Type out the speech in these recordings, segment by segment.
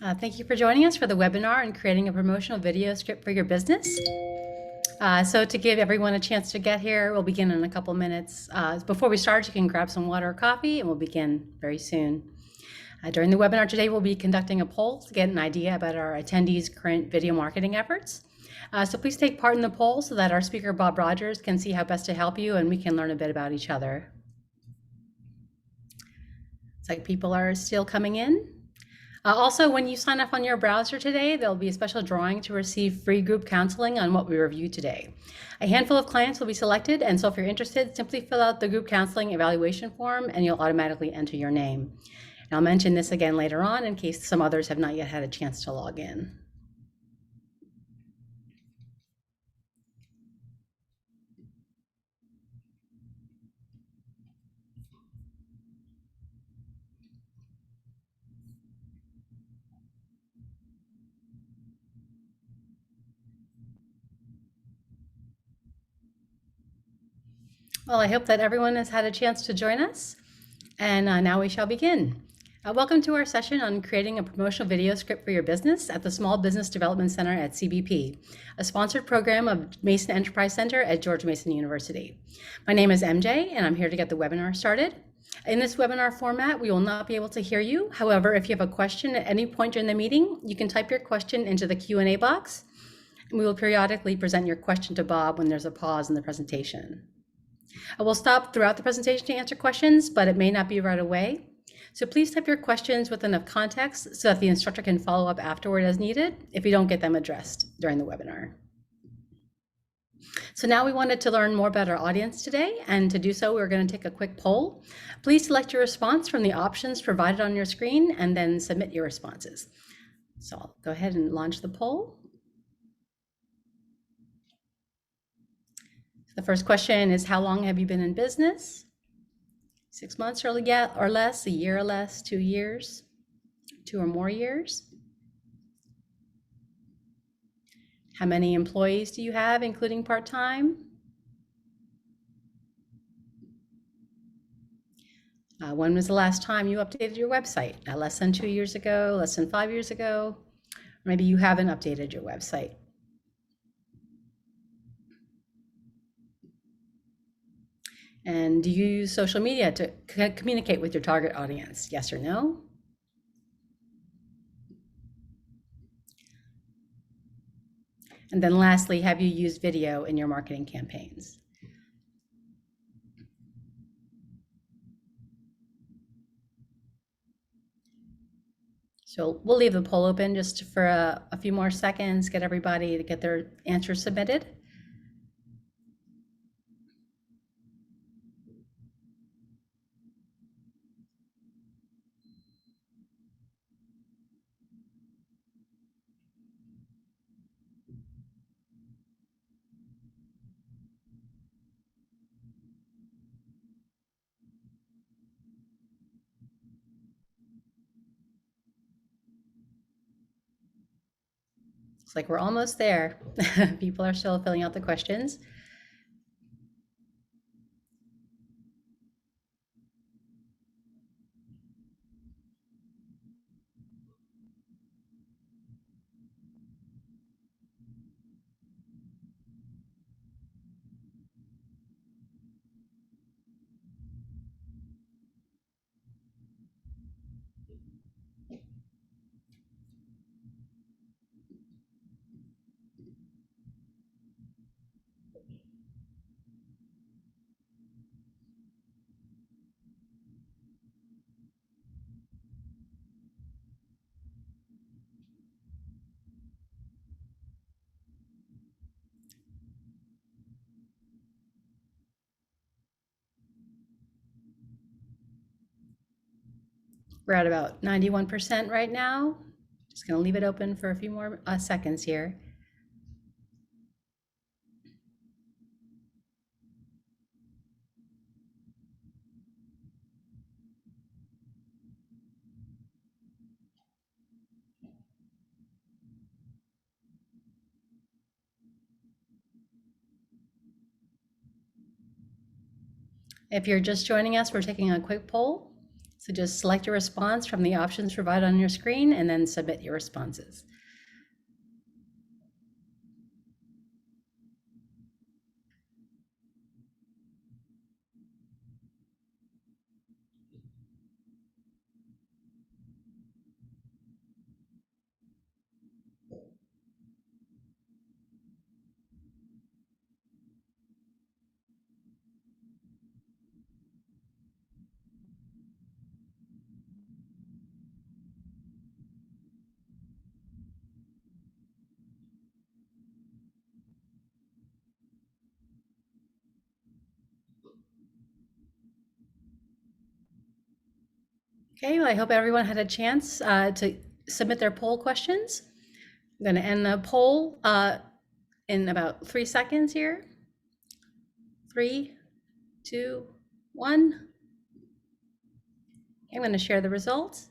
Thank you for joining us for the webinar on creating a promotional video script for your business. So to give everyone a chance to get here, we'll begin in a couple minutes. Before we start, you can grab some water or coffee and we'll begin very soon. During the webinar today, we'll be conducting a poll to get an idea about our attendees' current video marketing efforts. So please take part in the poll so that our speaker, Bob Rogers, can see how best to help you and we can learn a bit about each other. It's like people are still coming in. Also, when you sign up on your browser today, there'll be a special drawing to receive free group counseling on what we reviewed today. A handful of clients will be selected, and so if you're interested, simply fill out the group counseling evaluation form and you'll automatically enter your name. And I'll mention this again later on in case some others have not yet had a chance to log in. Well, I hope that everyone has had a chance to join us, and now we shall begin. Welcome to our session on creating a promotional video script for your business at the Small Business Development Center at CBP, a sponsored program of Mason Enterprise Center at George Mason University. My name is MJ, and I'm here to get the webinar started. In this webinar format, we will not be able to hear you. However, if you have a question at any point during the meeting, you can type your question into the Q&A box, and we will periodically present your question to Bob when there's a pause in the presentation. I will stop throughout the presentation to answer questions, but it may not be right away. So please type your questions with enough context so that the instructor can follow up afterward as needed if you don't get them addressed during the webinar. So now we wanted to learn more about our audience today, and to do so, we're going to take a quick poll. Please select your response from the options provided on your screen and then submit your responses. So I'll go ahead and launch the poll. The first question is, how long have you been in business? 6 months or less, a year or less, 2 years, 2 or more years? How many employees do you have, including part-time? When was the last time you updated your website? Less than 2 years ago, less than 5 years ago? Or maybe you haven't updated your website. And do you use social media to communicate with your target audience? Yes or no? And then lastly, have you used video in your marketing campaigns? So we'll leave the poll open just for a few more seconds, get everybody to get their answers submitted. Looks like we're almost there. People are still filling out the questions. We're at about 91% right now. Just going to leave it open for a few more seconds here. If you're just joining us, we're taking a quick poll. So just select your response from the options provided on your screen and then submit your responses. Okay, well, I hope everyone had a chance to submit their poll questions. I'm going to end the poll in about 3 seconds here. 3, 2, 1. I'm going to share the results.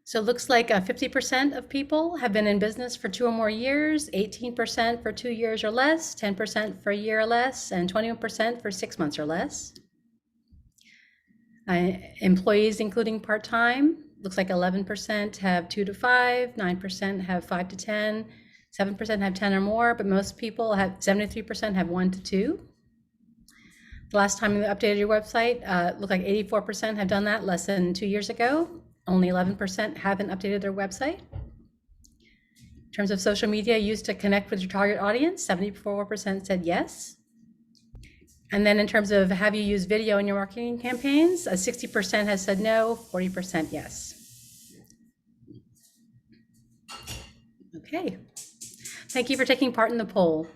So it looks like 50% of people have been in business for 2 or more years, 18% for 2 years or less, 10% for a year or less, and 21% for 6 months or less. Employees, including part-time, looks like 11% have 2 to 5, 9% have 5 to 10, 7% have 10 or more, but most people have 73% have 1 to 2. The last time you updated your website, looked like 84% have done that less than 2 years ago. Only 11% haven't updated their website. In terms of social media used to connect with your target audience, 74% said yes. And then in terms of have you used video in your marketing campaigns, 60% has said no, 40% yes. Okay. Thank you for taking part in the poll.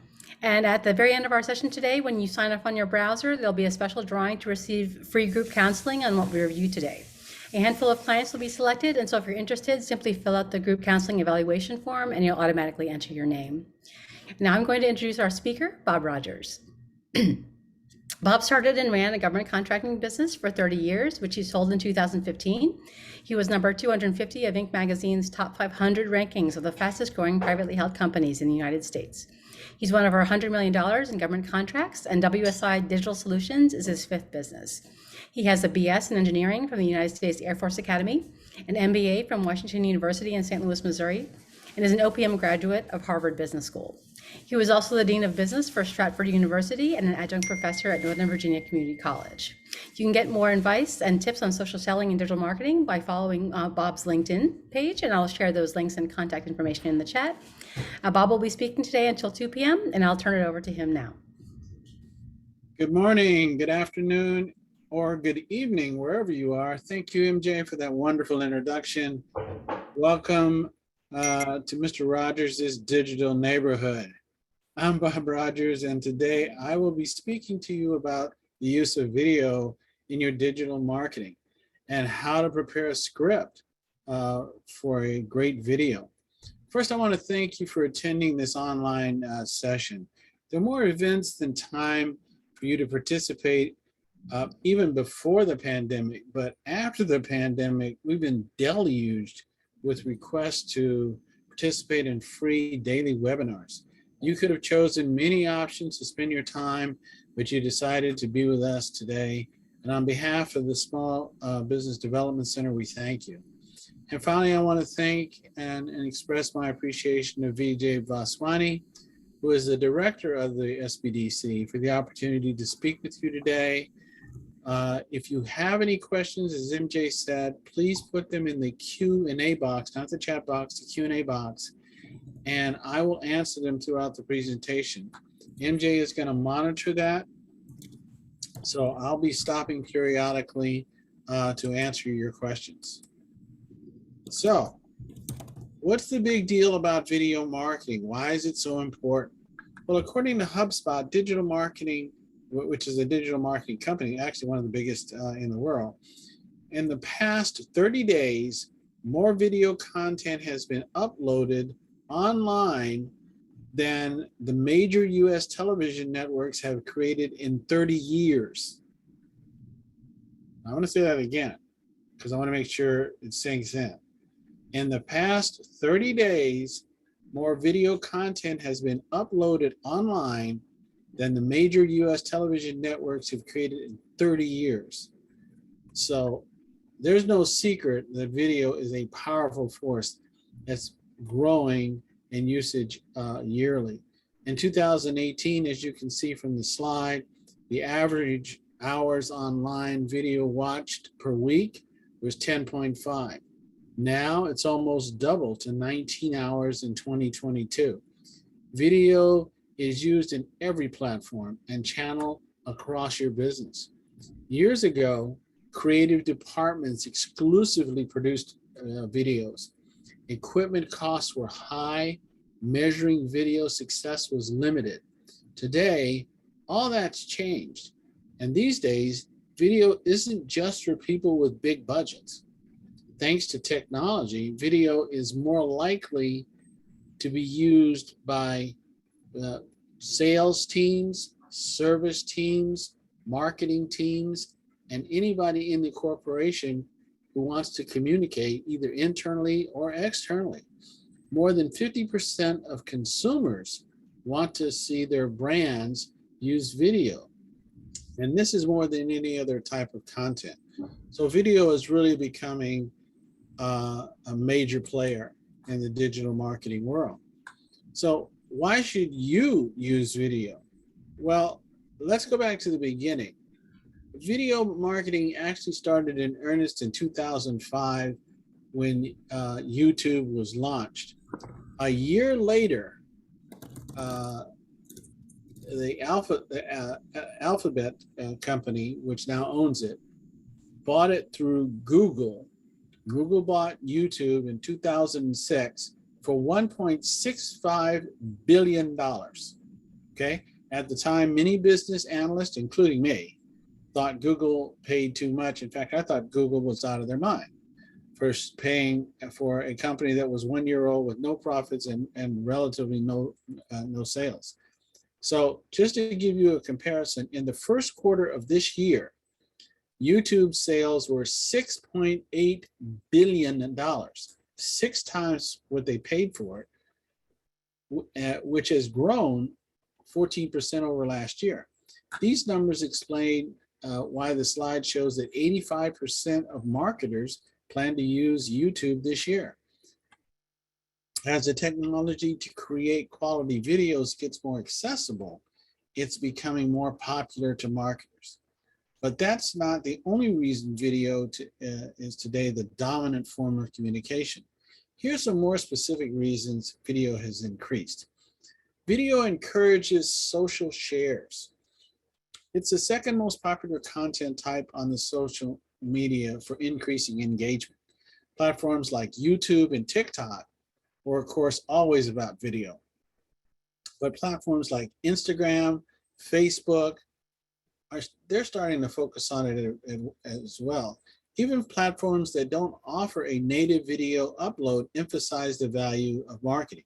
And at the very end of our session today, when you sign up on your browser, there'll be a special drawing to receive free group counseling on what we reviewed today. A handful of clients will be selected, and so if you're interested, simply fill out the group counseling evaluation form and you'll automatically enter your name. Now I'm going to introduce our speaker, Bob Rogers. Bob started and ran a government contracting business for 30 years, which he sold in 2015. He was number 250 of Inc. magazine's top 500 rankings of the fastest growing privately held companies in the United States. He's one of our $100 million in government contracts, and WSI Digital Solutions is his 5th business. He has a BS in engineering from the United States Air Force Academy, an MBA from Washington University in St. Louis, Missouri, and is an OPM graduate of Harvard Business School. He was also the Dean of Business for Stratford University and an adjunct professor at Northern Virginia Community College. You can get more advice and tips on social selling and digital marketing by following Bob's LinkedIn page, and I'll share those links and contact information in the chat. Bob will be speaking today until 2 p.m., and I'll turn it over to him now. Good morning, good afternoon, or good evening, wherever you are. Thank you, MJ, for that wonderful introduction. Welcome to Mr. Rogers' Digital Neighborhood. I'm Bob Rogers, and today I will be speaking to you about the use of video in your digital marketing and how to prepare a script for a great video. First, I want to thank you for attending this online session. There are more events than time for you to participate even before the pandemic, but after the pandemic, we've been deluged with requests to participate in free daily webinars. You could have chosen many options to spend your time, but you decided to be with us today. And on behalf of the Small Business Development Center, we thank you. And finally, I want to thank and express my appreciation to Vijay Vaswani, who is the director of the SBDC, for the opportunity to speak with you today. If you have any questions, as MJ said, please put them in the Q&A box, not the chat box, the Q&A box, and I will answer them throughout the presentation. MJ is going to monitor that, so I'll be stopping periodically to answer your questions. So, what's the big deal about video marketing? Why is it so important? Well, according to HubSpot, digital marketing, which is a digital marketing company, actually one of the biggest in the world, in the past 30 days, more video content has been uploaded online than the major US television networks have created in 30 years. I want to say that again, because I want to make sure it sinks in. In the past 30 days, more video content has been uploaded online than the major US television networks have created in 30 years. So there's no secret that video is a powerful force that's growing in usage yearly. In 2018, as you can see from the slide, the average hours online video watched per week was 10.5. Now it's almost double to 19 hours in 2022. Video is used in every platform and channel across your business. Years ago, creative departments exclusively produced videos. Equipment costs were high, measuring video success was limited. Today, all that's changed. And these days, video isn't just for people with big budgets. Thanks to technology, video is more likely to be used by uh, sales teams, service teams, marketing teams, and anybody in the corporation who wants to communicate either internally or externally. More than 50% of consumers want to see their brands use video. And this is more than any other type of content. So video is really becoming a major player in the digital marketing world. So why should you use video? Well, let's go back to the beginning. Video marketing actually started in earnest in 2005 when YouTube was launched. A year later, uh, the Alphabet company, which now owns it, bought it through Google. Google bought YouTube in 2006 for $1.65 billion. Okay. At the time, many business analysts, including me, thought Google paid too much. In fact, I thought Google was out of their mind for paying for a company that was 1 year old with no profits and relatively no sales. So just to give you a comparison, in the first quarter of this year, YouTube sales were $6.8 billion, 6 times what they paid for it, which has grown 14% over last year. These numbers explain why the slide shows that 85% of marketers plan to use YouTube this year. As the technology to create quality videos gets more accessible, it's becoming more popular to marketers. But that's not the only reason video is today the dominant form of communication. Here's some more specific reasons video has increased. Video encourages social shares. It's the second most popular content type on the social media for increasing engagement. Platforms like YouTube and TikTok were, of course, always about video. But platforms like Instagram, Facebook, they're starting to focus on it as well. Even platforms that don't offer a native video upload emphasize the value of marketing.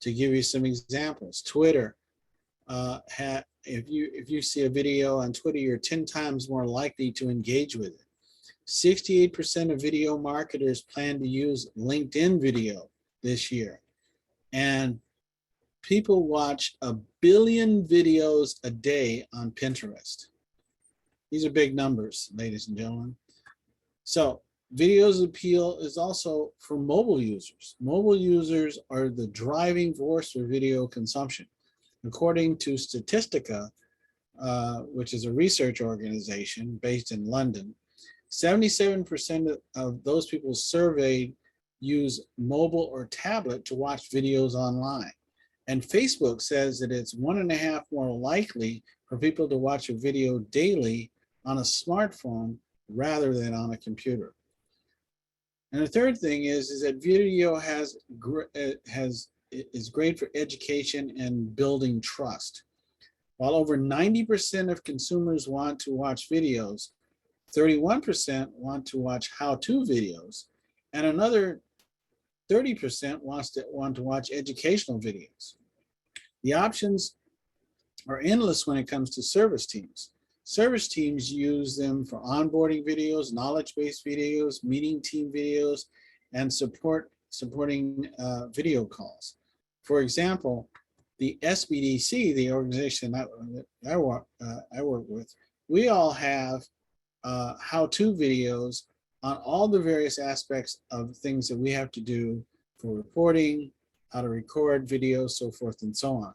To give you some examples, Twitter, if you see a video on Twitter, you're 10 times more likely to engage with it. 68% of video marketers plan to use LinkedIn video this year. And people watch 1 billion videos a day on Pinterest. These are big numbers, ladies and gentlemen. So video's appeal is also for mobile users. Mobile users are the driving force for video consumption. According to Statistica, which is a research organization based in London, 77% of those people surveyed use mobile or tablet to watch videos online. And Facebook says that it's 1.5 more likely for people to watch a video daily on a smartphone rather than on a computer. And the third thing is that video is great for education and building trust. While over 90% of consumers want to watch videos, 31% want to watch how-to videos, and another 30% want to watch educational videos. The options are endless when it comes to service teams. Service teams use them for onboarding videos, knowledge-based videos, meeting team videos, and supporting video calls. For example, the SBDC, the organization that I work with, we all have how-to videos on all the various aspects of things that we have to do for reporting, how to record videos, so forth and so on.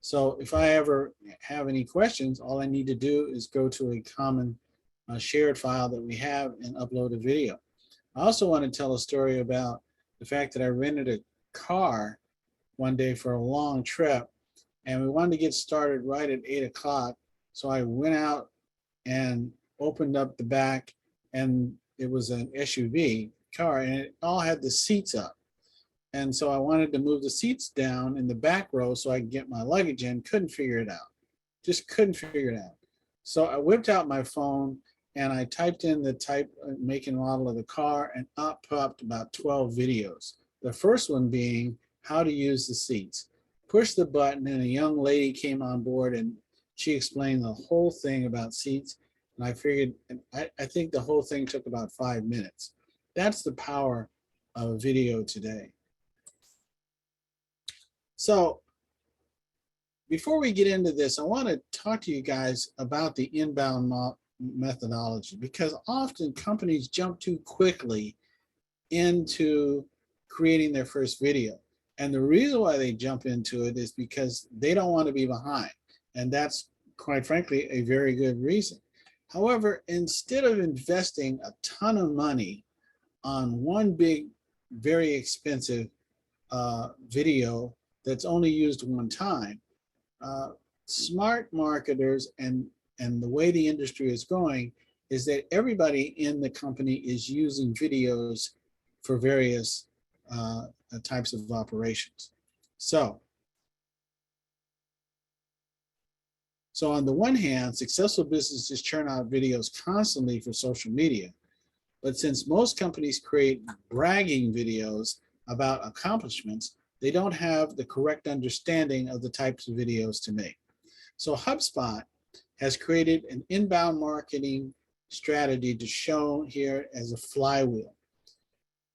So if I ever have any questions, all I need to do is go to a common shared file that we have and upload a video. I also want to tell a story about the fact that I rented a car one day for a long trip, and we wanted to get started right at 8 o'clock. So I went out and opened up the back, and it was an SUV car, and it all had the seats up. And so I wanted to move the seats down in the back row so I could get my luggage in. Couldn't figure it out. Just couldn't figure it out. So I whipped out my phone and I typed in the type, make and model of the car, and up popped about 12 videos. The first one being how to use the seats. Push the button and a young lady came on board and she explained the whole thing about seats. And I figured, I think the whole thing took about 5 minutes. That's the power of video today. So before we get into this, I want to talk to you guys about the inbound methodology, because often companies jump too quickly into creating their first video. And the reason why they jump into it is because they don't want to be behind. And that's, quite frankly, a very good reason. However, instead of investing a ton of money on one big, very expensive video that's only used one time, smart marketers and the way the industry is going is that everybody in the company is using videos for various types of operations. So on the one hand, successful businesses churn out videos constantly for social media. But since most companies create bragging videos about accomplishments, they don't have the correct understanding of the types of videos to make. So HubSpot has created an inbound marketing strategy to show here as a flywheel.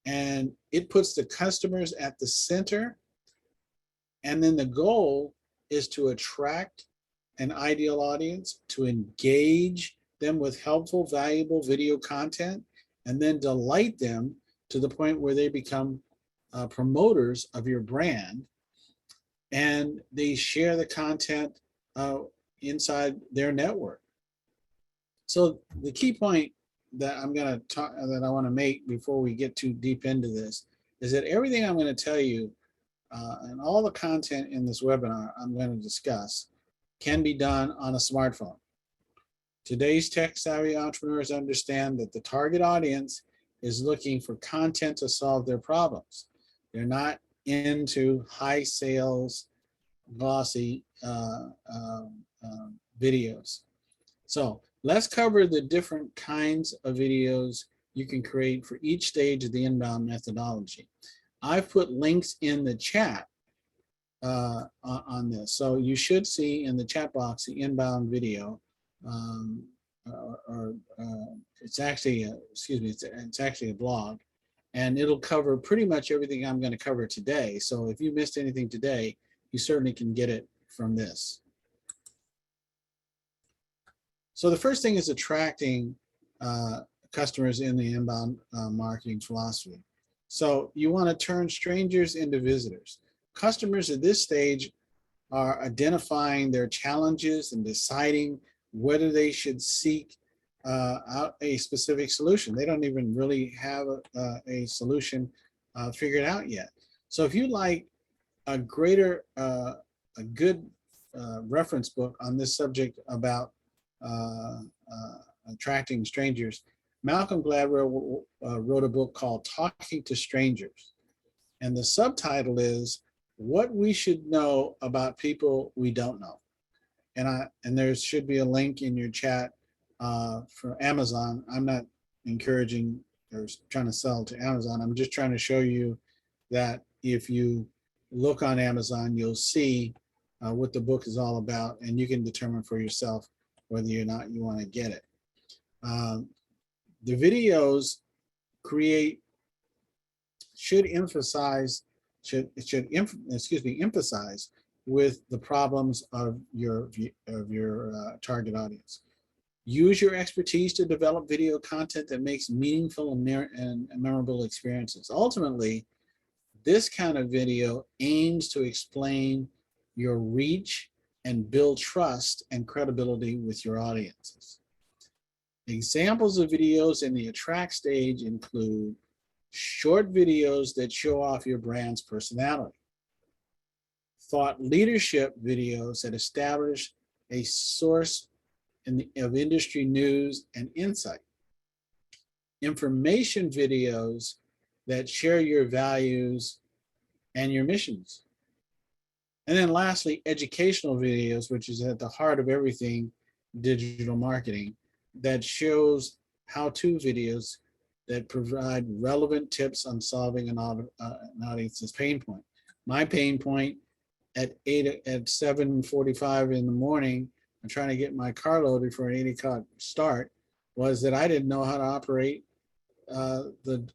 And it puts the customers at the center. And then the goal is to attract an ideal audience, to engage them with helpful, valuable video content, and then delight them to the point where they become promoters of your brand, and they share the content inside their network. So the key point that I'm going to talk, that I want to make before we get too deep into this, is that everything I'm going to tell you and all the content in this webinar I'm going to discuss can be done on a smartphone. Today's tech-savvy entrepreneurs understand that the target audience is looking for content to solve their problems. They're not into high sales, glossy videos. So let's cover the different kinds of videos you can create for each stage of the inbound methodology. I've put links in the chat on this. So you should see in the chat box the inbound video, it's actually, it's actually a blog, and it'll cover pretty much everything I'm going to cover today. So if you missed anything today, you certainly can get it from this. So the first thing is attracting customers in the inbound marketing philosophy. So you want to turn strangers into visitors. Customers at this stage are identifying their challenges and deciding whether they should seek out a specific solution. They don't even really have a solution figured out yet. So if you like a good reference book on this subject about attracting strangers, Malcolm Gladwell wrote a book called Talking to Strangers. And the subtitle is What We Should Know About People We Don't Know. And there should be a link in your chat for Amazon. I'm not encouraging or trying to sell to Amazon. I'm just trying to show you that if you look on Amazon, you'll see what the book is all about, and you can determine for yourself whether or not you want to get it. The videos should emphasize with the problems of your target audience. Use your expertise to develop video content that makes meaningful and memorable experiences. Ultimately, this kind of video aims to explain your reach and build trust and credibility with your audiences. Examples of videos in the attract stage include short videos that show off your brand's personality, thought leadership videos that establish a source of industry news and insight, information videos that share your values and your missions. And then lastly, educational videos, which is at the heart of everything digital marketing, that shows how-to videos that provide relevant tips on solving an audience's pain point. My pain point at 7:45 in the morning, I'm trying to get my car loaded for an 8 o'clock start, was that I didn't know how to operate the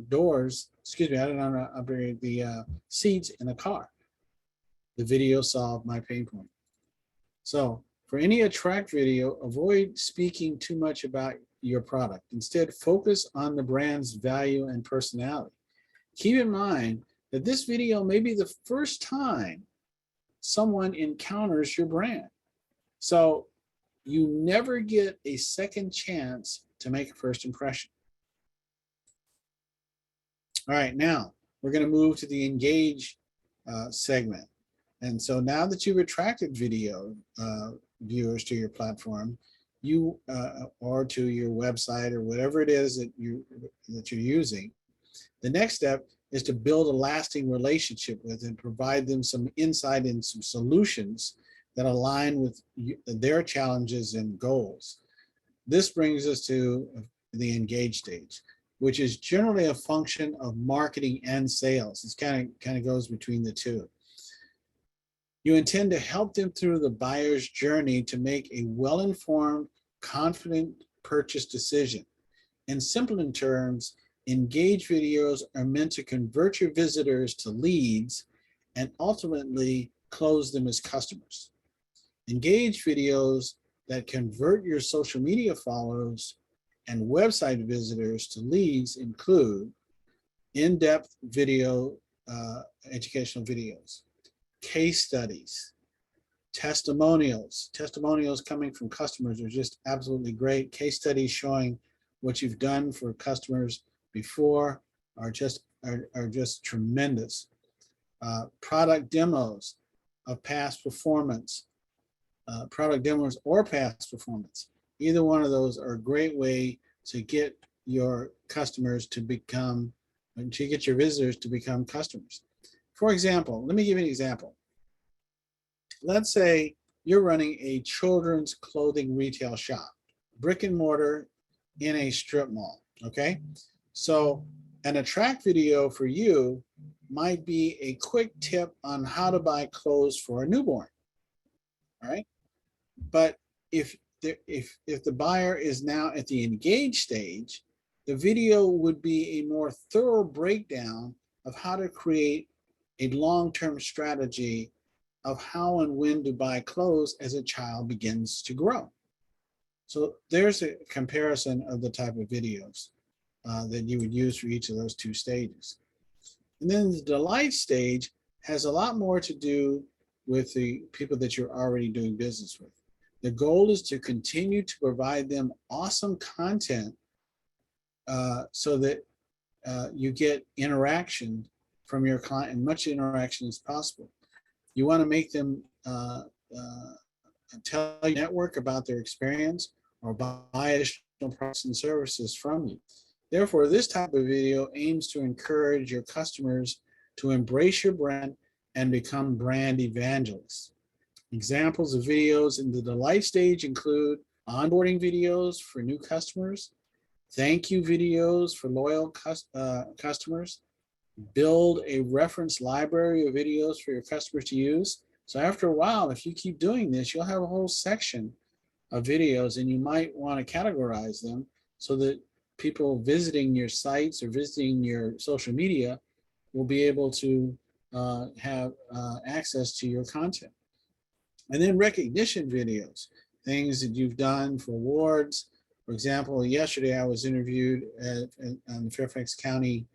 doors. Excuse me, I didn't know how to operate the seats in a car. The video solved my pain point. So for any attract video, avoid speaking too much about your product. Instead, focus on the brand's value and personality. Keep in mind that this video may be the first time someone encounters your brand. So you never get a second chance to make a first impression. All right, now we're going to move to the engage segment. And so now that you've attracted video viewers to your platform, or to your website or whatever it is that you're using, the next step is to build a lasting relationship with and provide them some insight and some solutions that align with their challenges and goals. This brings us to the engage stage, which is generally a function of marketing and sales. It's kind of goes between the two. You intend to help them through the buyer's journey to make a well-informed, confident purchase decision. In simple terms, engage videos are meant to convert your visitors to leads and ultimately close them as customers. Engage videos that convert your social media followers and website visitors to leads include in-depth video, educational videos, case studies, testimonials. Testimonials coming from customers are just absolutely great. Case studies showing what you've done for customers before are just tremendous. Product demos of past performance, product demos or past performance. Either one of those are a great way to get your customers to become, to get your visitors to become customers. For example, let me give you an example. Let's say you're running a children's clothing retail shop, brick and mortar in a strip mall, okay? So an attract video for you might be a quick tip on how to buy clothes for a newborn, all right? But if the buyer is now at the engage stage, the video would be a more thorough breakdown of how to create a long-term strategy of how and when to buy clothes as a child begins to grow. So there's a comparison of the type of videos that you would use for each of those two stages. And then the delight stage has a lot more to do with the people that you're already doing business with. The goal is to continue to provide them awesome content so that you get interaction from your client, and much interaction as possible. You want to make them tell your network about their experience or buy additional products and services from you. Therefore, this type of video aims to encourage your customers to embrace your brand and become brand evangelists. Examples of videos in the delight stage include onboarding videos for new customers, thank you videos for loyal customers, build a reference library of videos for your customers to use. So after a while, if you keep doing this, you'll have a whole section of videos, and you might want to categorize them so that people visiting your sites or visiting your social media will be able to have access to your content. And then recognition videos. things that you've done for awards. For example, yesterday I was interviewed on the Fairfax County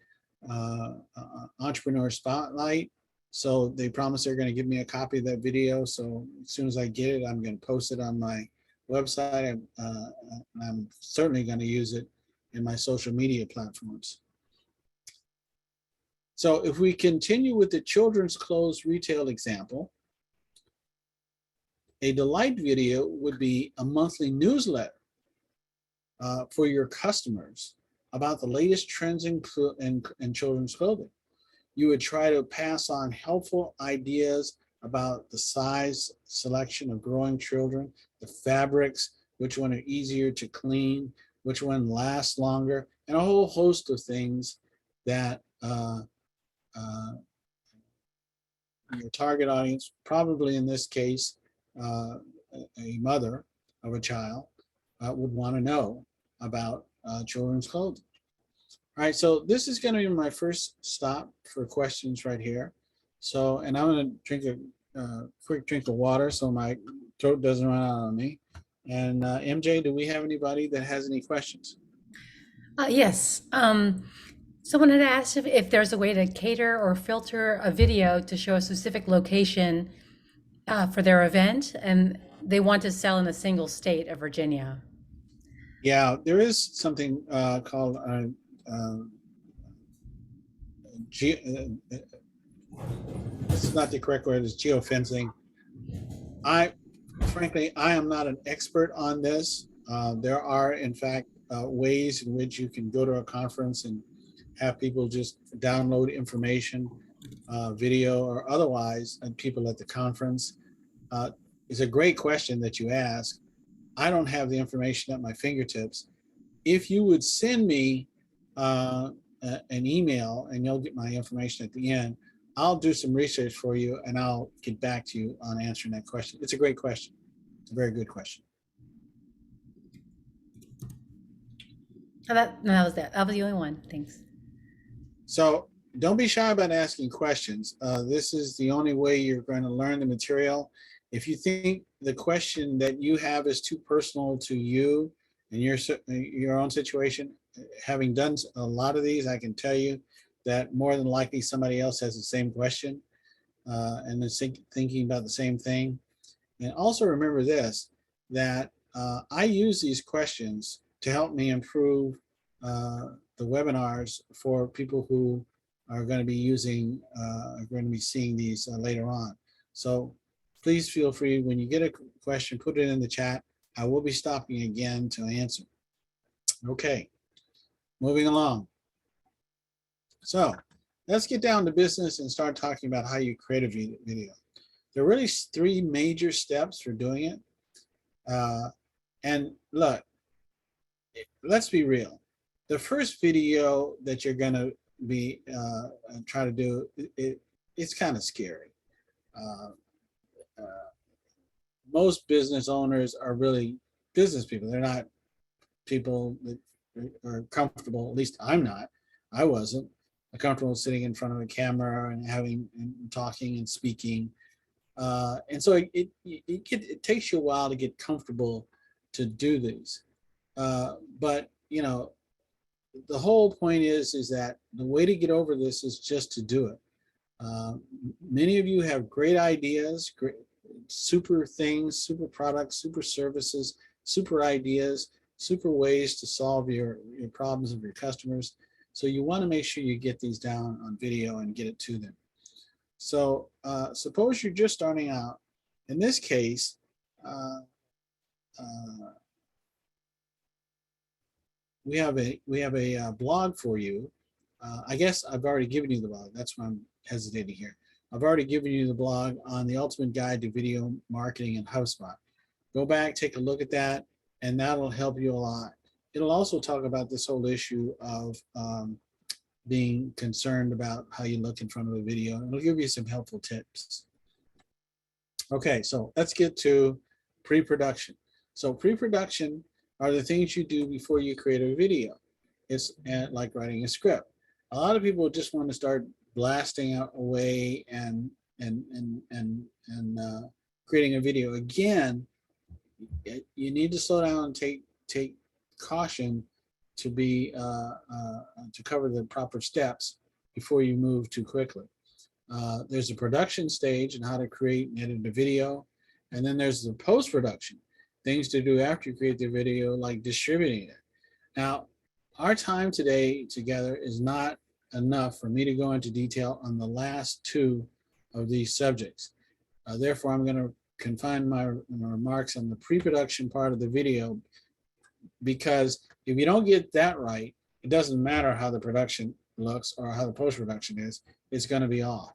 Entrepreneur Spotlight. So they promised they're going to give me a copy of that video. So as soon as I get it, I'm going to post it on my website. I'm certainly going to use it in my social media platforms. So if we continue with the children's clothes retail example, a delight video would be a monthly newsletter for your customers about the latest trends in children's clothing. You would try to pass on helpful ideas about the size selection of growing children, the fabrics, which one are easier to clean, which one lasts longer, and a whole host of things that your target audience, probably in this case, a mother of a child, would want to know about children's clothing. All right, so this is going to be my first stop for questions right here. So, and I'm going to drink a quick drink of water so my throat doesn't run out on me. And MJ, do we have anybody that has any questions? Yes. Someone had asked if there's a way to cater or filter a video to show a specific location for their event, and they want to sell in a single state of Virginia. Yeah, there is something called this is not the correct word, it's geofencing. Frankly, I am not an expert on this. There are, in fact, ways in which you can go to a conference and have people just download information, video or otherwise, and people at the conference. It's a great question that you ask. I don't have the information at my fingertips. If you would send me an email, and you'll get my information at the end, I'll do some research for you and I'll get back to you on answering that question. It's a great question. It's a very good question. That was that. That was the only one. Thanks. So don't be shy about asking questions. This is the only way you're going to learn the material. If you think the question that you have is too personal to you and your own situation, having done a lot of these, I can tell you that more than likely somebody else has the same question and is thinking about the same thing. And also remember this, that I use these questions to help me improve the webinars for people who are going to be seeing these later on. So please feel free, when you get a question, put it in the chat. I will be stopping again to answer. Okay, moving along. So let's get down to business and start talking about how you create a video. There are really three major steps for doing it. And look, let's be real. The first video that you're going to be try to do, it's kind of scary. Most business owners are really business people. They're not people that are comfortable. At least I'm not. I wasn't comfortable sitting in front of a camera and talking and speaking. And so it takes you a while to get comfortable to do these. But you know, the whole point is that the way to get over this is just to do it. Many of you have great ideas, great, super things, super products, super services, super ideas, super ways to solve your problems of your customers. So you want to make sure you get these down on video and get it to them. So suppose you're just starting out. In this case, we have a blog for you. I guess I've already given you the blog. That's why I'm hesitating here. I've already given you the blog on the ultimate guide to video marketing in HubSpot. Go back, take a look at that, and that'll help you a lot. It'll also talk about this whole issue of being concerned about how you look in front of a video. It'll give you some helpful tips. Okay, so let's get to pre-production. So pre-production are the things you do before you create a video. It's like writing a script. A lot of people just want to start blasting out away and creating a video. Again, you need to slow down and take caution to be to cover the proper steps before you move too quickly. There's a production stage and how to create and edit a video, and then there's the post-production, things to do after you create the video, like distributing it. Now, our time today together is not enough for me to go into detail on the last two of these subjects. Therefore, I'm going to confine my remarks on the pre-production part of the video, because if you don't get that right, it doesn't matter how the production looks or how the post-production is, it's going to be off.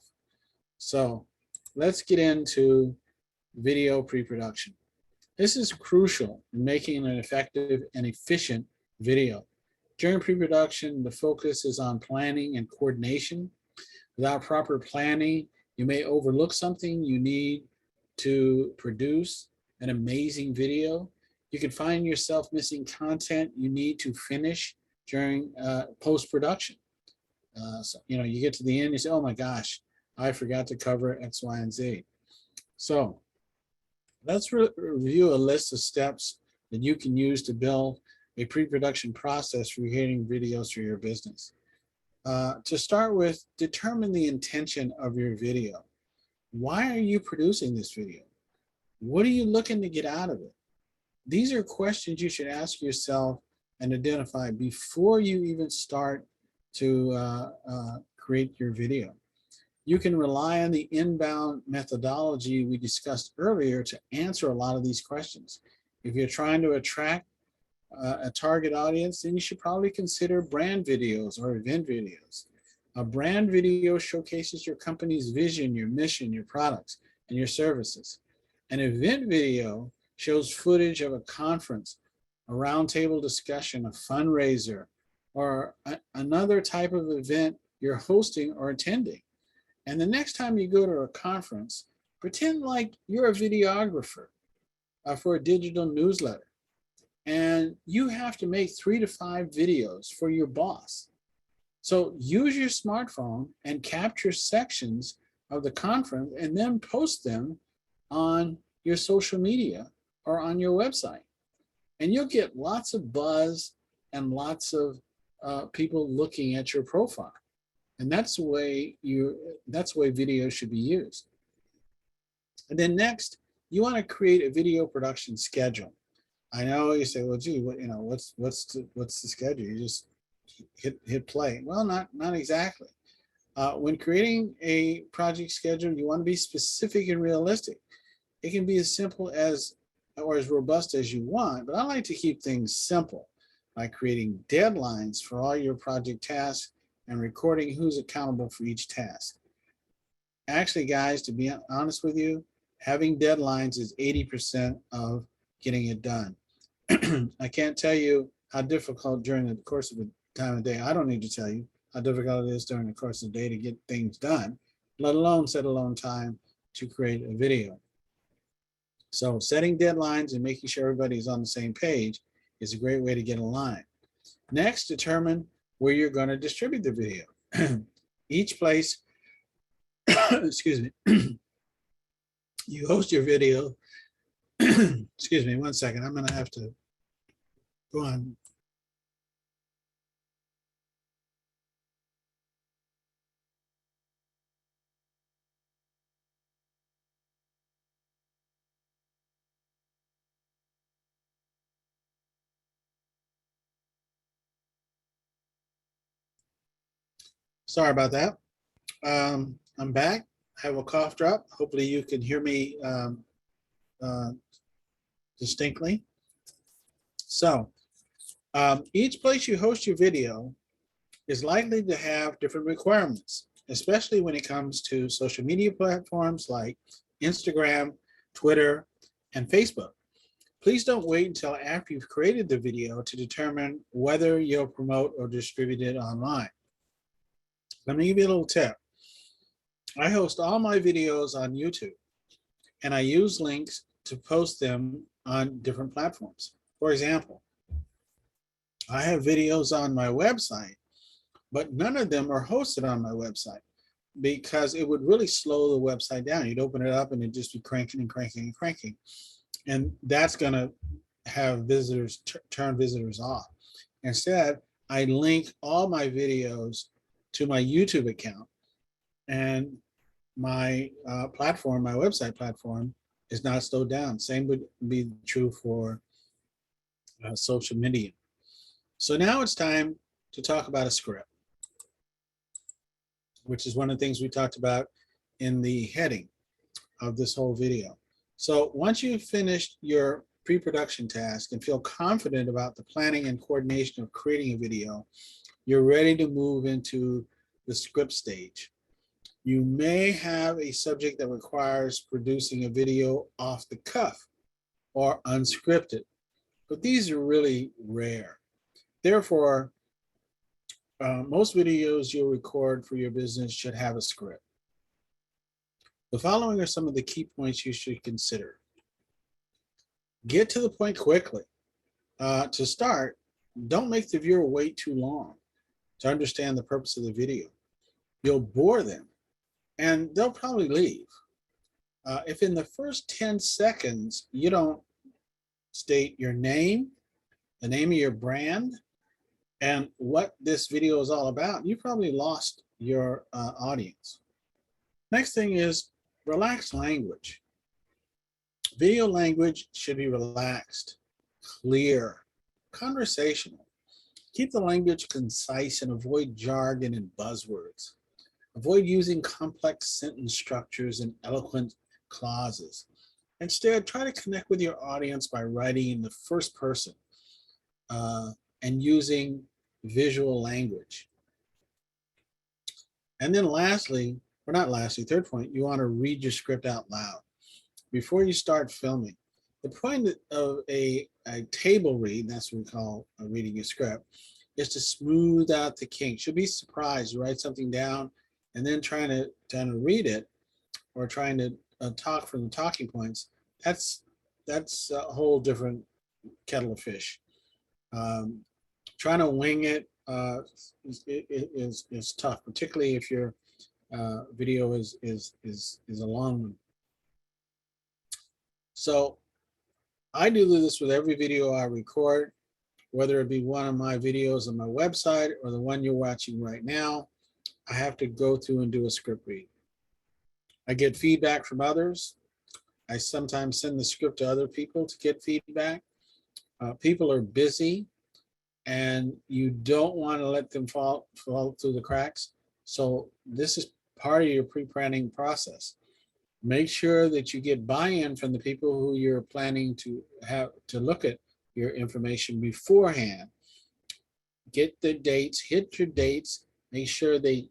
So let's get into video pre-production. This is crucial in making an effective and efficient video. During pre-production, the focus is on planning and coordination. Without proper planning, you may overlook something you need to produce an amazing video. You can find yourself missing content you need to finish during post-production. So, you get to the end, you say, oh my gosh, I forgot to cover X, Y, and Z. So let's review a list of steps that you can use to build a pre-production process for creating videos for your business. To start with, determine the intention of your video. Why are you producing this video? What are you looking to get out of it? These are questions you should ask yourself and identify before you even start to create your video. You can rely on the inbound methodology we discussed earlier to answer a lot of these questions. If you're trying to attract a target audience, then you should probably consider brand videos or event videos. A brand video showcases your company's vision, your mission, your products, and your services. An event video shows footage of a conference, a roundtable discussion, a fundraiser, or another type of event you're hosting or attending. And the next time you go to a conference, pretend like you're a videographer for a digital newsletter. And you have to make 3 to 5 videos for your boss. So use your smartphone and capture sections of the conference and then post them on your social media or on your website. And you'll get lots of buzz and lots of people looking at your profile. And that's the way video should be used. And then next, you want to create a video production schedule. I know you say, well, gee, what's the schedule? You just hit play. Well, not exactly. When creating a project schedule, you want to be specific and realistic. It can be as simple as or as robust as you want, but I like to keep things simple by creating deadlines for all your project tasks and recording who's accountable for each task. Actually, guys, to be honest with you, having deadlines is 80% of getting it done. I can't tell you how difficult during the course of a time of day. I don't need to tell you how difficult it is during the course of the day to get things done, let alone set alone time to create a video. So setting deadlines and making sure everybody's on the same page is a great way to get aligned. Next, determine where you're going to distribute the video. Each place, excuse me, you host your video. Excuse me, one second. I'm going to have to go on. Sorry about that. I'm back. I have a cough drop. Hopefully you can hear me distinctly. So each place you host your video is likely to have different requirements, especially when it comes to social media platforms like Instagram, Twitter, and Facebook. Please don't wait until after you've created the video to determine whether you'll promote or distribute it online. Let me give you a little tip. I host all my videos on YouTube, and I use links to post them on different platforms. For example, I have videos on my website, but none of them are hosted on my website because it would really slow the website down. You'd open it up and it'd just be cranking and cranking and cranking. And that's going to have visitors turn visitors off. Instead, I link all my videos to my YouTube account, and my platform, my website platform, is not slowed down. Same would be true for social media. So now it's time to talk about a script, which is one of the things we talked about in the heading of this whole video. So once you've finished your pre-production task and feel confident about the planning and coordination of creating a video, you're ready to move into the script stage. You may have a subject that requires producing a video off the cuff or unscripted, but these are really rare. Therefore, most videos you'll record for your business should have a script. The following are some of the key points you should consider. Get to the point quickly. To start, don't make the viewer wait too long to understand the purpose of the video. You'll bore them and they'll probably leave. If in the first 10 seconds you don't state your name, the name of your brand, and what this video is all about, you probably lost your audience. Next thing is relaxed language. Video language should be relaxed, clear, conversational. Keep the language concise and avoid jargon and buzzwords. Avoid using complex sentence structures and eloquent clauses. Instead, try to connect with your audience by writing in the first person and using visual language. And then lastly, or not lastly, third point, you want to read your script out loud before you start filming. The point of a table read, that's what we call reading a script, is to smooth out the kinks. You'll be surprised. You write something down and then trying to read it or trying to talk from the talking points. That's a whole different kettle of fish. Trying to wing it is tough, particularly if your video is a long one. So I do this with every video I record, whether it be one of my videos on my website or the one you're watching right now. I have to go through and do a script read. I get feedback from others. I sometimes send the script to other people to get feedback. People are busy and you don't want to let them fall through the cracks. So this is part of your pre-planning process. Make sure that you get buy-in from the people who you're planning to have to look at your information beforehand. Get the dates, hit your dates, make sure they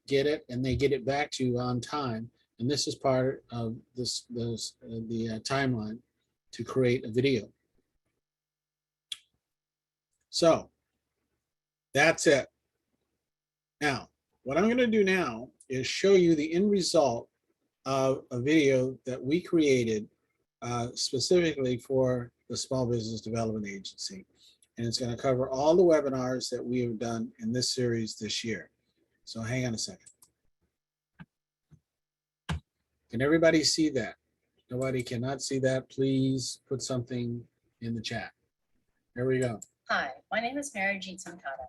get it and they get it back to you on time. And this is part of the timeline to create a video. So that's it. Now, what I'm going to do now is show you the end result of a video that we created specifically for the Small Business Development Agency. And it's going to cover all the webinars that we have done in this series this year. So hang on a second. Can everybody see that? Nobody cannot see that. Please put something in the chat. Here we go. Hi, my name is Mary Jean Sancada.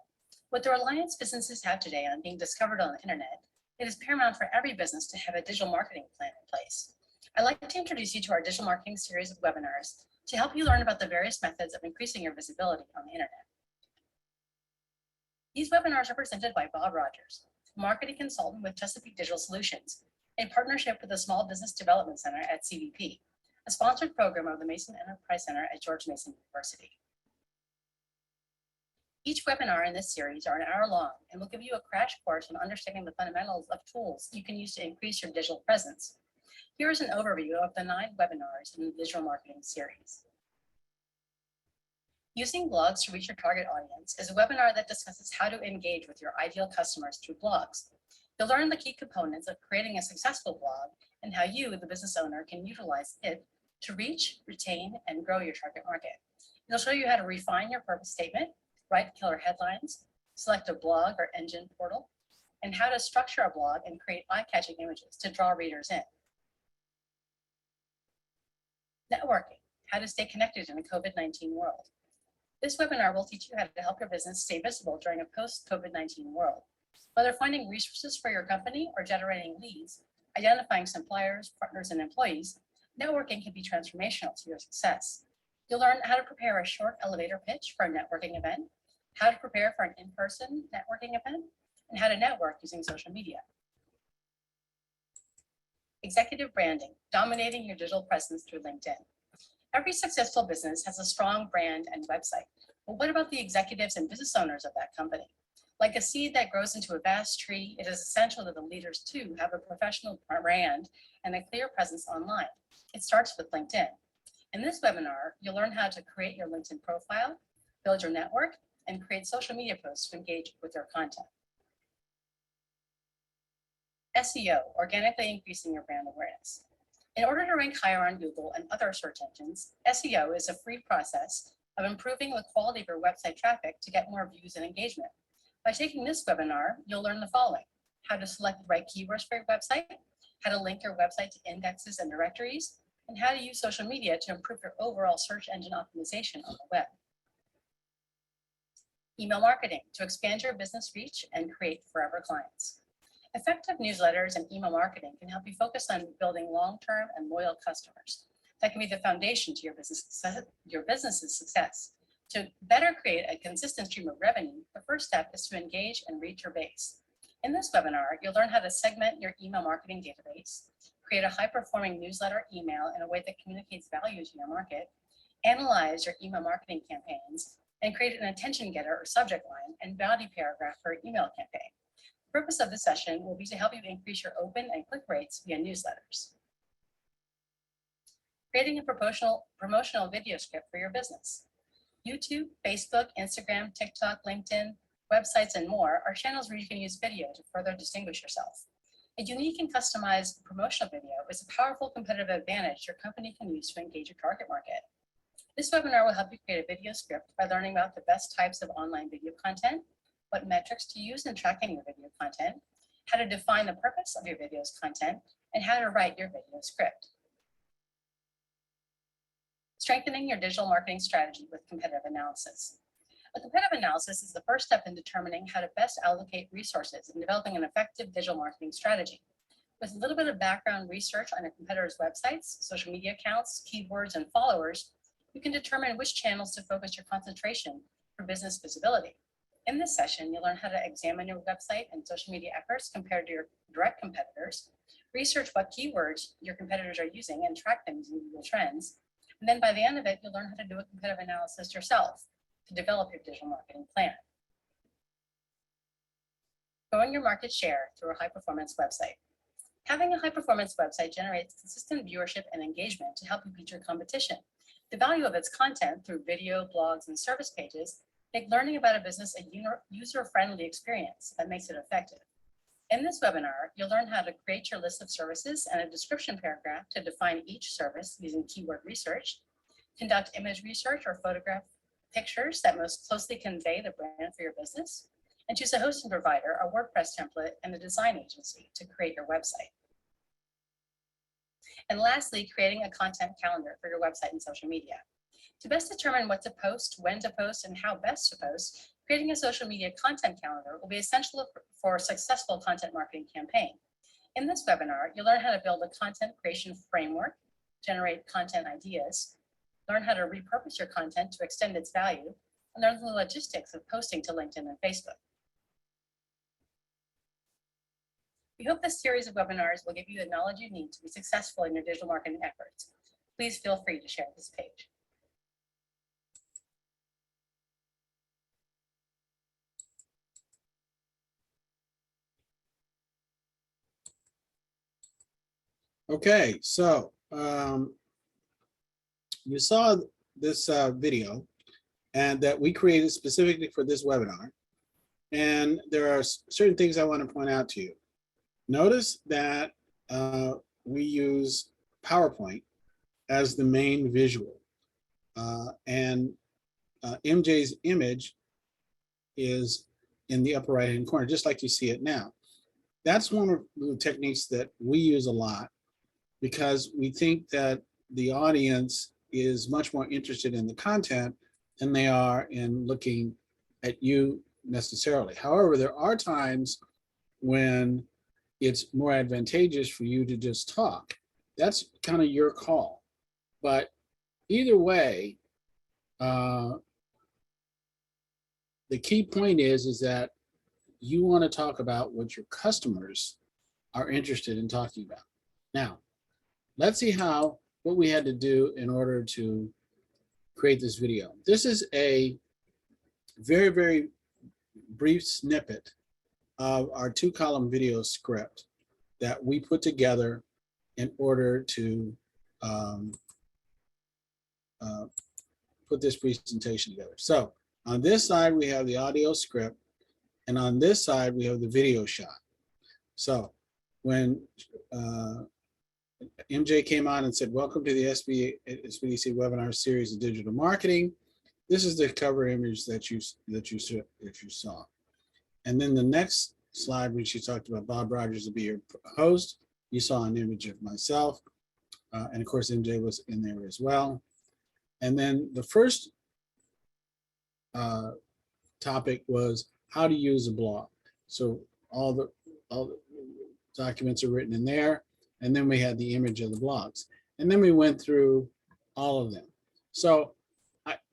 With the reliance businesses have today on being discovered on the internet, it is paramount for every business to have a digital marketing plan in place. I'd like to introduce you to our digital marketing series of webinars to help you learn about the various methods of increasing your visibility on the internet. These webinars are presented by Bob Rogers, a marketing consultant with Chesapeake Digital Solutions, in partnership with the Small Business Development Center at CBP, a sponsored program of the Mason Enterprise Center at George Mason University. Each webinar in this series are an hour long and will give you a crash course on understanding the fundamentals of tools you can use to increase your digital presence. Here is an overview of the 9 webinars in the digital marketing series. Using blogs to reach your target audience is a webinar that discusses how to engage with your ideal customers through blogs. You'll learn the key components of creating a successful blog and how you, the business owner, can utilize it to reach, retain, and grow your target market. It'll show you how to refine your purpose statement, write killer headlines, select a blog or engine portal, and how to structure a blog and create eye-catching images to draw readers in. Networking, how to stay connected in a COVID-19 world. This webinar will teach you how to help your business stay visible during a post-COVID-19 world. Whether finding resources for your company or generating leads, identifying suppliers, partners, and employees, networking can be transformational to your success. You'll learn how to prepare a short elevator pitch for a networking event, how to prepare for an in-person networking event, and how to network using social media. Executive branding, dominating your digital presence through LinkedIn. Every successful business has a strong brand and website. But what about the executives and business owners of that company? Like a seed that grows into a vast tree, it is essential that the leaders too have a professional brand and a clear presence online. It starts with LinkedIn. In this webinar, you'll learn how to create your LinkedIn profile, build your network, and create social media posts to engage with your content. SEO, organically increasing your brand awareness. In order to rank higher on Google and other search engines, SEO is a free process of improving the quality of your website traffic to get more views and engagement. By taking this webinar, you'll learn the following: how to select the right keywords for your website, how to link your website to indexes and directories, and how to use social media to improve your overall search engine optimization on the web. Email marketing, to expand your business reach and create forever clients. Effective newsletters and email marketing can help you focus on building long-term and loyal customers. That can be the foundation to your business's success. To better create a consistent stream of revenue, the first step is to engage and reach your base. In this webinar, you'll learn how to segment your email marketing database, create a high-performing newsletter email in a way that communicates value to your market, analyze your email marketing campaigns, and create an attention getter or subject line and body paragraph for your email campaign. The purpose of this session will be to help you increase your open and click rates via newsletters. Creating a promotional video script for your business. YouTube, Facebook, Instagram, TikTok, LinkedIn, websites, and more are channels where you can use video to further distinguish yourself. A unique and customized promotional video is a powerful competitive advantage your company can use to engage your target market. This webinar will help you create a video script by learning about the best types of online video content, what metrics to use in tracking your video content, how to define the purpose of your video's content, and how to write your video script. Strengthening your digital marketing strategy with competitive analysis. A competitive analysis is the first step in determining how to best allocate resources in developing an effective digital marketing strategy. With a little bit of background research on your competitors' websites, social media accounts, keywords, and followers, you can determine which channels to focus your concentration for business visibility. In this session, you'll learn how to examine your website and social media efforts compared to your direct competitors, research what keywords your competitors are using and track them using Google Trends. And then by the end of it, you'll learn how to do a competitive analysis yourself to develop your digital marketing plan. Growing your market share through a high-performance website. Having a high-performance website generates consistent viewership and engagement to help you beat your competition. The value of its content through video, blogs, and service pages make learning about a business a user-friendly experience that makes it effective. In this webinar, you'll learn how to create your list of services and a description paragraph to define each service using keyword research, conduct image research or photograph pictures that most closely convey the brand for your business, and choose a hosting provider, a WordPress template, and a design agency to create your website. And lastly, creating a content calendar for your website and social media. To best determine what to post, when to post, and how best to post, creating a social media content calendar will be essential for a successful content marketing campaign. In this webinar, you'll learn how to build a content creation framework, generate content ideas, learn how to repurpose your content to extend its value, and learn the logistics of posting to LinkedIn and Facebook. We hope this series of webinars will give you the knowledge you need to be successful in your digital marketing efforts. Please feel free to share this page. Okay, so you saw this video and that we created specifically for this webinar. And there are certain things I want to point out to you. Notice that we use PowerPoint as the main visual. MJ's image is in the upper right-hand corner, just like you see it now. That's one of the techniques that we use a lot because we think that the audience is much more interested in the content than they are in looking at you necessarily. However, there are times when it's more advantageous for you to just talk. That's kind of your call. But either way, the key point is that you want to talk about what your customers are interested in talking about. Now, let's see what we had to do in order to create this video. This is a very, very brief snippet of our 2-column video script that we put together in order to put this presentation together. So on this side, we have the audio script, and on this side, we have the video shot. So when MJ came on and said, welcome to the SBDC webinar series of digital marketing, this is the cover image that you saw. And then the next slide, when she talked about Bob Rogers will be your host, you saw an image of myself. And of course, MJ was in there as well. And then the first topic was how to use a blog. So all the documents are written in there. And then we had the image of the blogs. And then we went through all of them. So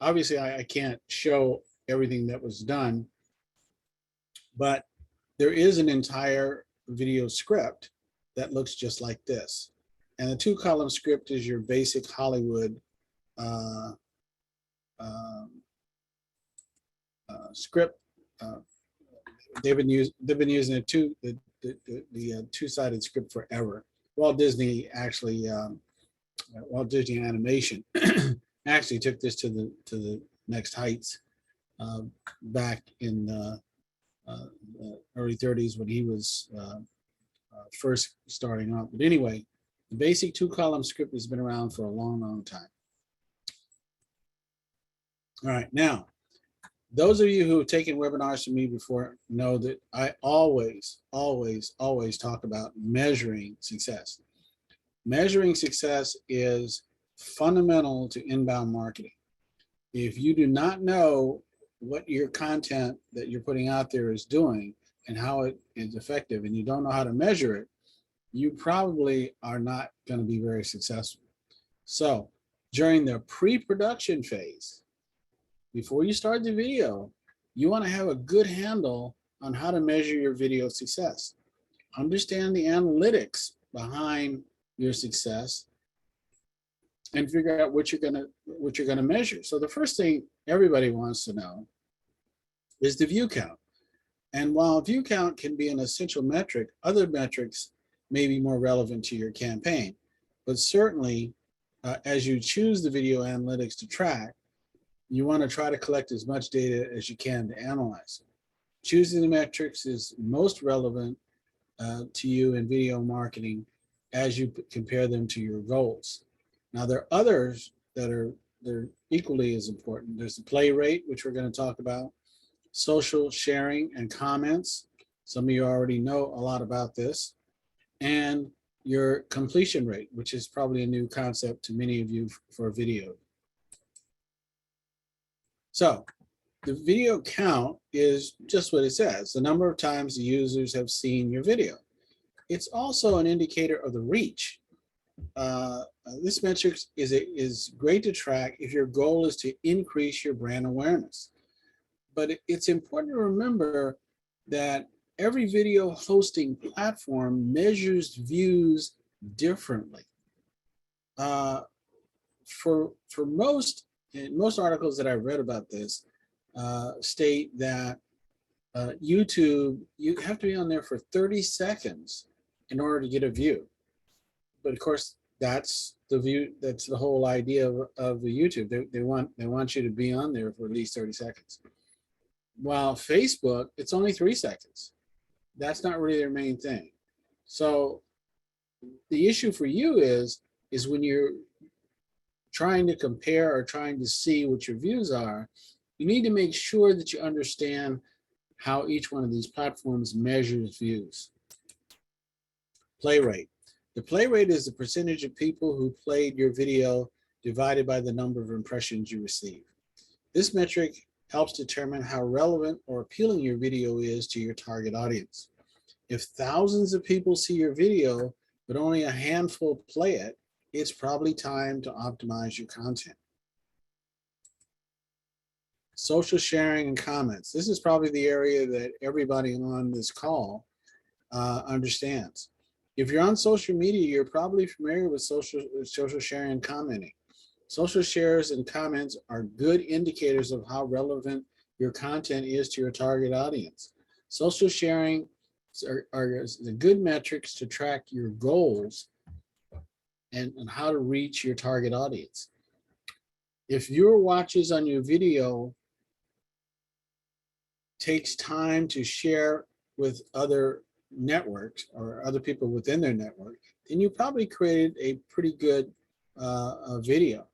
obviously I can't show everything that was done, but there is an entire video script that looks just like this. And the 2-column script is your basic Hollywood script. They've been using the 2-sided script forever. Walt Disney actually, Walt Disney Animation actually took this to the next heights back in the early 30s when he was first starting out. But anyway, the basic 2-column script has been around for a long, long time. All right, now, those of you who have taken webinars from me before know that I always, always, always talk about measuring success. Measuring success is fundamental to inbound marketing. If you do not know what your content that you're putting out there is doing and how it is effective, and you don't know how to measure it, you probably are not going to be very successful. So during the pre-production phase, before you start the video, you want to have a good handle on how to measure your video success. Understand the analytics behind your success and figure out what you're gonna measure. So the first thing everybody wants to know is the view count. And while view count can be an essential metric, other metrics may be more relevant to your campaign. But certainly, as you choose the video analytics to track, you want to try to collect as much data as you can to analyze. Choosing the metrics is most relevant to you in video marketing as you compare them to your goals. Now, there are others that they're equally as important. There's the play rate, which we're going to talk about, social sharing and comments. Some of you already know a lot about this, and your completion rate, which is probably a new concept to many of you for video. So the video count is just what it says, the number of times the users have seen your video. It's also an indicator of the reach. This metric is great to track if your goal is to increase your brand awareness. But it's important to remember that every video hosting platform measures views differently. For most articles that I've read about this state that YouTube, you have to be on there for 30 seconds in order to get a view. But of course, that's the view. That's the whole idea of the YouTube. They want you to be on there for at least 30 seconds. While Facebook, it's only 3 seconds. That's not really their main thing. So the issue for you is when you're trying to compare or trying to see what your views are, you need to make sure that you understand how each one of these platforms measures views. Play rate. The play rate is the percentage of people who played your video divided by the number of impressions you receive. This metric helps determine how relevant or appealing your video is to your target audience. If thousands of people see your video, but only a handful play it, it's probably time to optimize your content. Social sharing and comments. This is probably the area that everybody on this call understands. If you're on social media, you're probably familiar with social sharing and commenting. Social shares and comments are good indicators of how relevant your content is to your target audience. Social sharing are the good metrics to track your goals and how to reach your target audience. If viewer watches on your video takes time to share with other networks or other people within their network, then you probably created a pretty good video.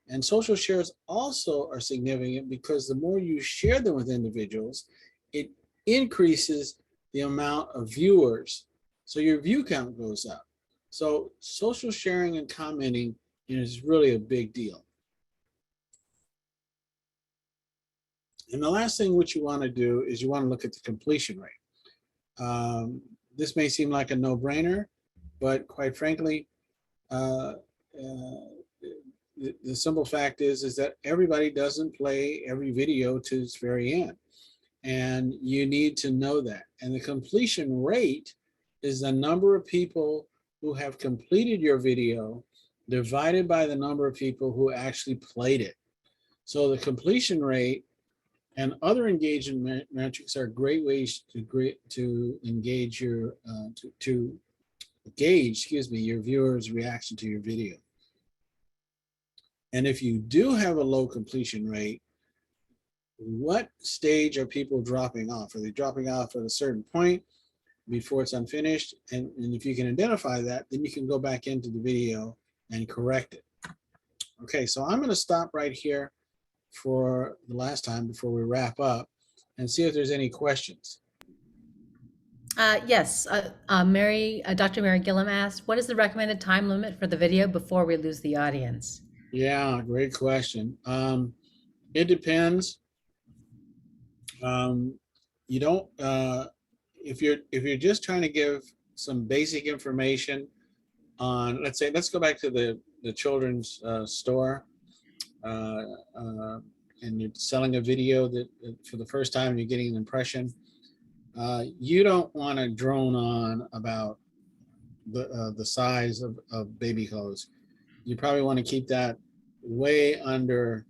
And social shares also are significant because the more you share them with individuals, it increases the amount of viewers. So your view count goes up. So social sharing and commenting is really a big deal. And the last thing which you want to do is you want to look at the completion rate. This may seem like a no-brainer, but quite frankly, the simple fact is that everybody doesn't play every video to its very end. And you need to know that. And the completion rate is the number of people who have completed your video divided by the number of people who actually played it. So the completion rate and other engagement metrics are great ways to engage your gauge, your viewers' reaction to your video. And if you do have a low completion rate, what stage are people dropping off? Are they dropping off at a certain point before it's unfinished? And if you can identify that, then you can go back into the video and correct it. Okay, so I'm going to stop right here for the last time before we wrap up and see if there's any questions. Yes, Dr. Mary Gillum asked, what is the recommended time limit for the video before we lose the audience? Yeah, great question. It depends. You don't, if you're just trying to give some basic information on, let's go back to the children's store, and you're selling a video that for the first time you're getting an impression. You don't want to drone on about the size of baby clothes. You probably want to keep that way under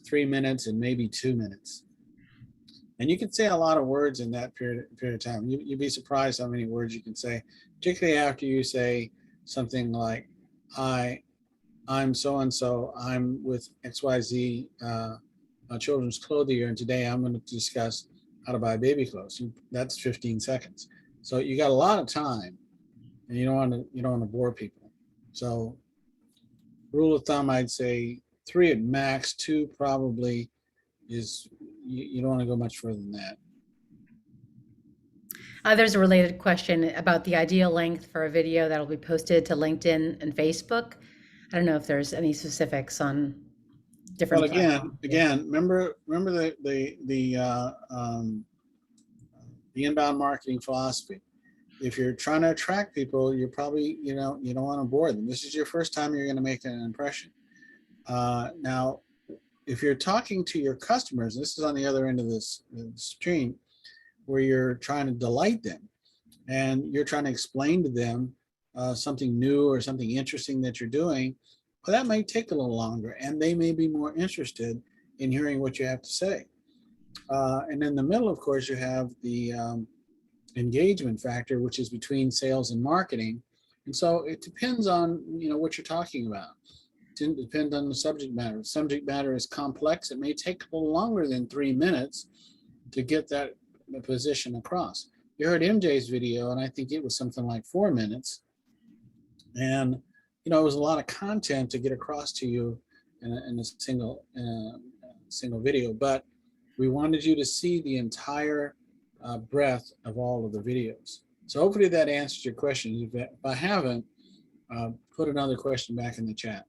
3 minutes and maybe 2 minutes. And you can say a lot of words in that period of time. You'd be surprised how many words you can say, particularly after you say something like, "Hi, I'm so-and-so. I'm with XYZ children's clothier, and today I'm going to discuss how to buy baby clothes." That's 15 seconds. So you got a lot of time, and you don't want to bore people. So rule of thumb, I'd say 3 at max, 2 probably is, you don't want to go much further than that. There's a related question about the ideal length for a video that'll be posted to LinkedIn and Facebook. I don't know if there's any specifics on different. Well, again, remember the inbound marketing philosophy. If you're trying to attract people, you're probably, you don't want to bore them. This is your first time you're going to make an impression. Now, if you're talking to your customers, this is on the other end of this stream, where you're trying to delight them and you're trying to explain to them something new or something interesting that you're doing, well, that might take a little longer, and they may be more interested in hearing what you have to say. And in the middle, of course, you have the engagement factor, which is between sales and marketing. And so it depends on what you're talking about. It depends on the subject matter. If subject matter is complex, it may take a little longer than 3 minutes to get that position across. You heard MJ's video, and I think it was something like 4 minutes. And it was a lot of content to get across to you in a single video. But we wanted you to see the entire breadth of all of the videos. So hopefully that answers your question. If I haven't, put another question back in the chat.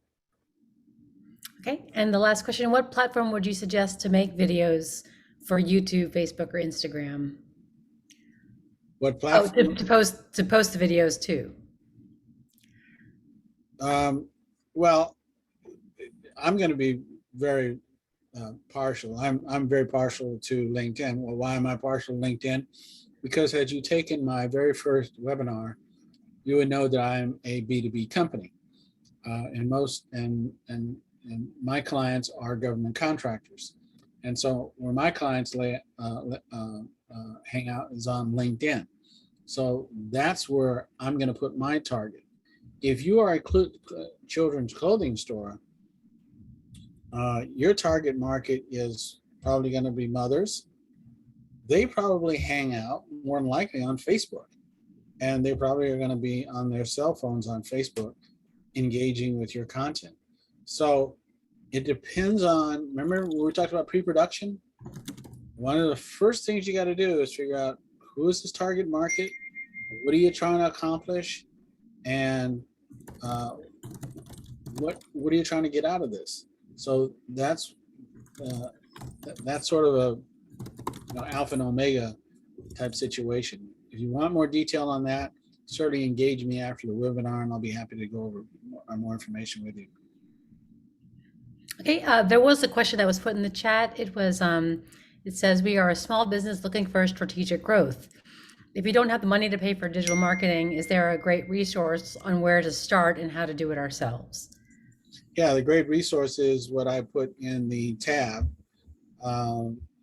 Okay, and the last question, what platform would you suggest to make videos for YouTube, Facebook, or Instagram? What Oh, platform? to post the videos too. Well, I'm going to be very partial. I'm very partial to LinkedIn. Well, why am I partial to LinkedIn? Because had you taken my very first webinar, you would know that I'm a B2B company, and my clients are government contractors, and so where my clients hang out is on LinkedIn. So that's where I'm going to put my target. If you are a children's clothing store, your target market is probably going to be mothers. They probably hang out more than likely on Facebook, and they probably are going to be on their cell phones on Facebook engaging with your content. So it depends on, remember we talked about pre-production? One of the first things you got to do is figure out who is this target market, what are you trying to accomplish, and what are you trying to get out of this? So that's sort of a alpha and omega type situation. If you want more detail on that, certainly engage me after the webinar, and I'll be happy to go over more information with you. Okay, there was a question that was put in the chat. It says, we are a small business looking for strategic growth. If you don't have the money to pay for digital marketing, is there a great resource on where to start and how to do it ourselves? Yeah, the great resource is what I put in the tab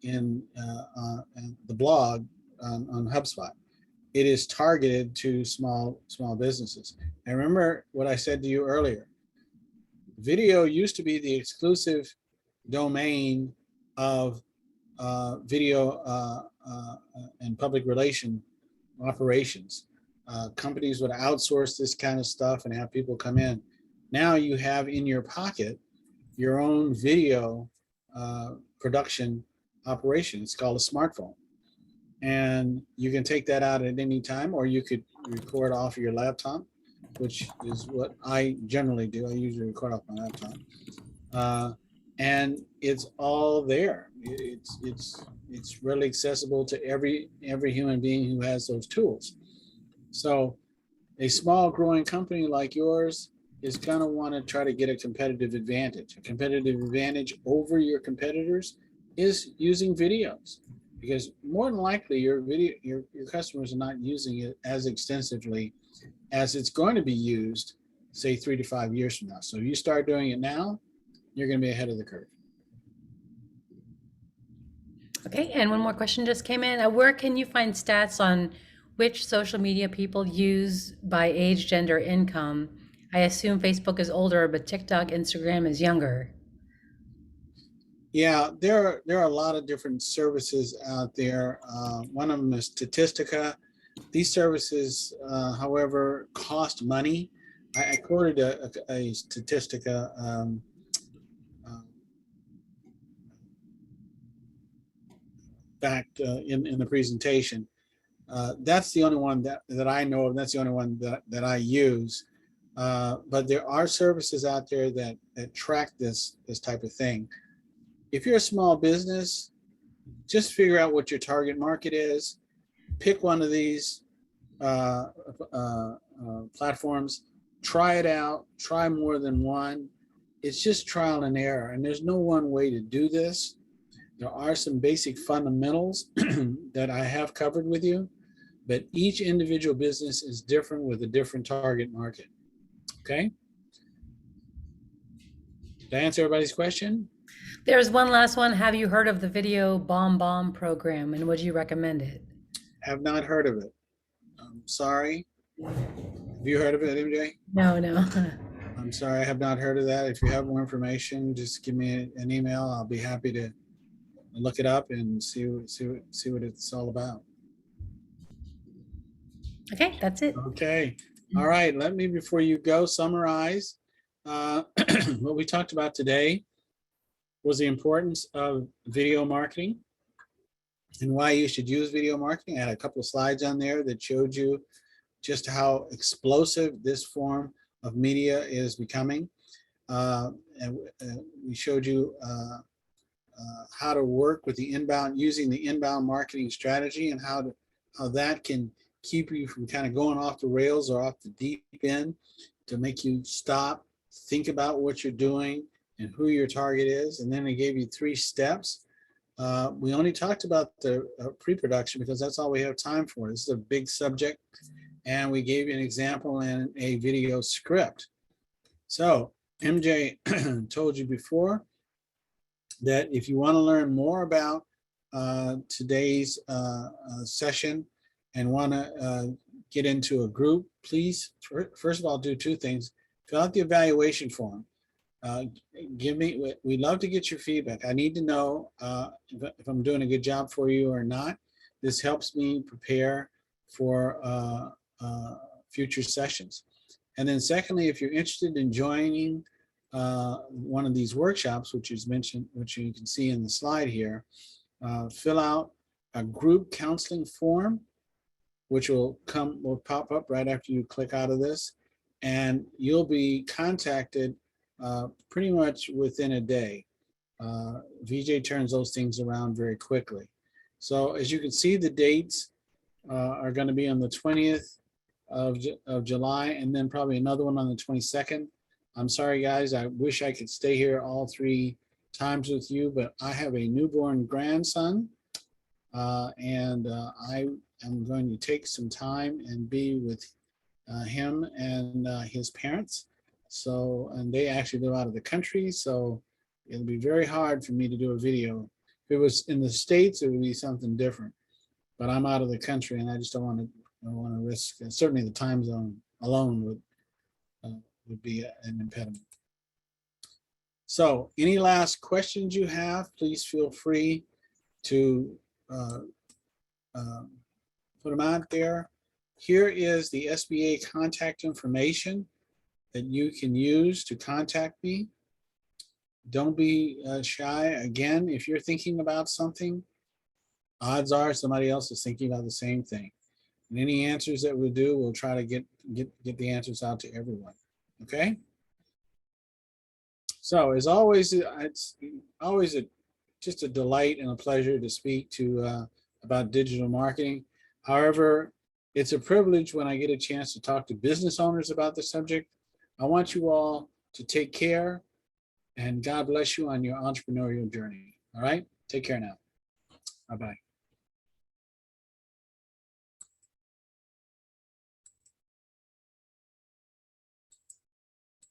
in the blog on HubSpot. It is targeted to small businesses. And remember what I said to you earlier. Video used to be the exclusive domain of video and public relation operations. Companies would outsource this kind of stuff and have people come in. Now you have in your pocket your own video production operation. It's called a smartphone. And you can take that out at any time, or you could record off of your laptop, which is what I generally do. I usually record off my laptop. And it's all there. It's really accessible to every human being who has those tools. So a small growing company like yours is going to want to try to get a competitive advantage. A competitive advantage over your competitors is using videos, because more than likely your customers are not using it as extensively as it's going to be used, say 3 to 5 years from now. So if you start doing it now, you're going to be ahead of the curve. Okay, and one more question just came in. Where can you find stats on which social media people use by age, gender, income? I assume Facebook is older, but TikTok, Instagram is younger. Yeah, there are a lot of different services out there. One of them is Statistica. These services, however, cost money. I quoted a Statistica back in the presentation. That's the only one that I know of. That's the only one that I use. But there are services out there that track this type of thing. If you're a small business, just figure out what your target market is. Pick one of these platforms. Try it out. Try more than one. It's just trial and error, and there's no one way to do this. There are some basic fundamentals that I have covered with you, but each individual business is different with a different target market. Okay? Did I answer everybody's question? There's one last one. Have you heard of the Video Bomb program, and would you recommend it? Have not heard of it. I'm sorry. Have you heard of it, MJ? No, no. I'm sorry, I have not heard of that. If you have more information, just give me an email. I'll be happy to look it up and see what it's all about. Okay, that's it. Okay. All right. Let me, before you go, summarize what we talked about today. Was the importance of video marketing and why you should use video marketing. I had a couple of slides on there that showed you just how explosive this form of media is becoming. And we showed you how to work with the inbound, using the inbound marketing strategy, and how that can keep you from kind of going off the rails or off the deep end, to make you stop, think about what you're doing and who your target is. And then they gave you 3 steps. We only talked about the pre-production because that's all we have time for. This is a big subject, and we gave you an example and a video script. So MJ told you before that if you want to learn more about today's session and want to get into a group, please, first of all, do 2 things. Fill out the evaluation form. We'd love to get your feedback. I need to know if I'm doing a good job for you or not. This helps me prepare for future sessions. And then secondly, if you're interested in joining one of these workshops, which is mentioned, which you can see in the slide here, fill out a group counseling form, which will pop up right after you click out of this, and you'll be contacted pretty much within a day. VJ turns those things around very quickly. So as you can see, the dates are going to be on the 20th of July, and then probably another one on the 22nd. I'm sorry, guys. I wish I could stay here all 3 times with you, but I have a newborn grandson, and I am going to take some time and be with him and his parents. So, and they actually live out of the country, so it'll be very hard for me to do a video. If it was in the States, it would be something different, but I'm out of the country and I just don't want to risk, certainly the time zone alone would be an impediment. So any last questions you have, please feel free to put them out there. Here is the SBA contact information that you can use to contact me. Don't be shy. Again, if you're thinking about something, odds are somebody else is thinking about the same thing. And any answers that we do, we'll try to get the answers out to everyone. Okay? So as always, it's always just a delight and a pleasure to speak to about digital marketing. However, it's a privilege when I get a chance to talk to business owners about the subject. I want you all to take care, and God bless you on your entrepreneurial journey. All right? Take care now. Bye-bye.